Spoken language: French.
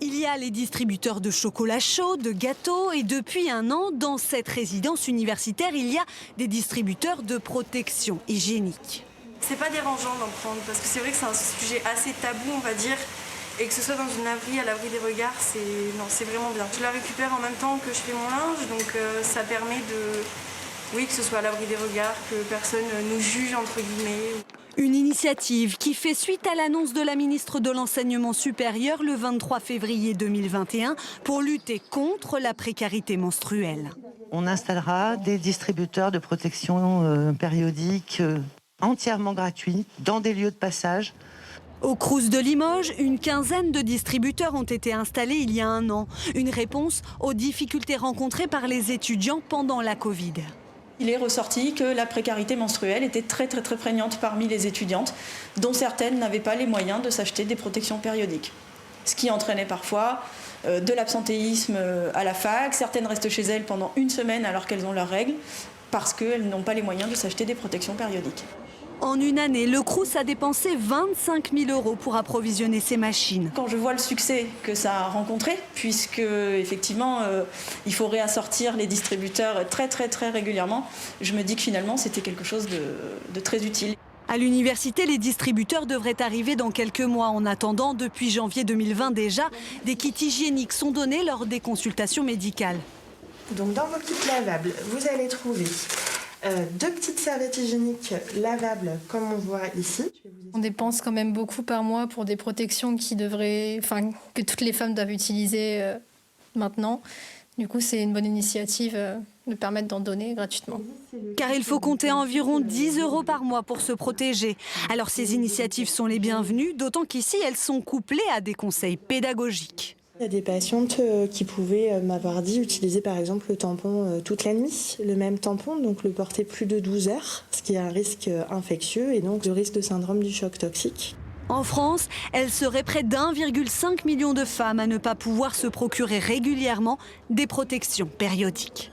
Il y a les distributeurs de chocolat chaud, de gâteaux et depuis un an, dans cette résidence universitaire, il y a des distributeurs de protection hygiénique. C'est pas dérangeant d'en prendre parce que c'est vrai que c'est un sujet assez tabou, on va dire, et que ce soit dans une laverie, à l'abri des regards, c'est vraiment bien. Je la récupère en même temps que je fais mon linge, donc ça permet que ce soit à l'abri des regards, que personne nous juge entre guillemets. Une initiative qui fait suite à l'annonce de la ministre de l'Enseignement supérieur le 23 février 2021 pour lutter contre la précarité menstruelle. On installera des distributeurs de protection périodique entièrement gratuits dans des lieux de passage. Au Crous de Limoges, une quinzaine de distributeurs ont été installés il y a un an. Une réponse aux difficultés rencontrées par les étudiants pendant la Covid. Il est ressorti que la précarité menstruelle était très prégnante parmi les étudiantes, dont certaines n'avaient pas les moyens de s'acheter des protections périodiques. Ce qui entraînait parfois de l'absentéisme à la fac. Certaines restent chez elles pendant une semaine alors qu'elles ont leurs règles, parce qu'elles n'ont pas les moyens de s'acheter des protections périodiques. En une année, le Crous a dépensé 25 000 € pour approvisionner ces machines. Quand je vois le succès que ça a rencontré, puisque effectivement il faut réassortir les distributeurs très régulièrement, je me dis que finalement c'était quelque chose de très utile. À l'université, les distributeurs devraient arriver dans quelques mois. En attendant, depuis janvier 2020 déjà, des kits hygiéniques sont donnés lors des consultations médicales. Donc dans vos kits lavables, vous allez trouver 2 petites serviettes hygiéniques lavables comme on voit ici. On dépense quand même beaucoup par mois pour des protections que toutes les femmes doivent utiliser maintenant. Du coup, c'est une bonne initiative de permettre d'en donner gratuitement. Car il faut compter environ 10 € par mois pour se protéger. Alors ces initiatives sont les bienvenues, d'autant qu'ici, elles sont couplées à des conseils pédagogiques. Il y a des patientes qui pouvaient m'avoir dit utiliser par exemple le tampon toute la nuit, le même tampon, donc le porter plus de 12 heures, ce qui est un risque infectieux et donc le risque de syndrome du choc toxique. En France, elle serait près d'1,5 million de femmes à ne pas pouvoir se procurer régulièrement des protections périodiques.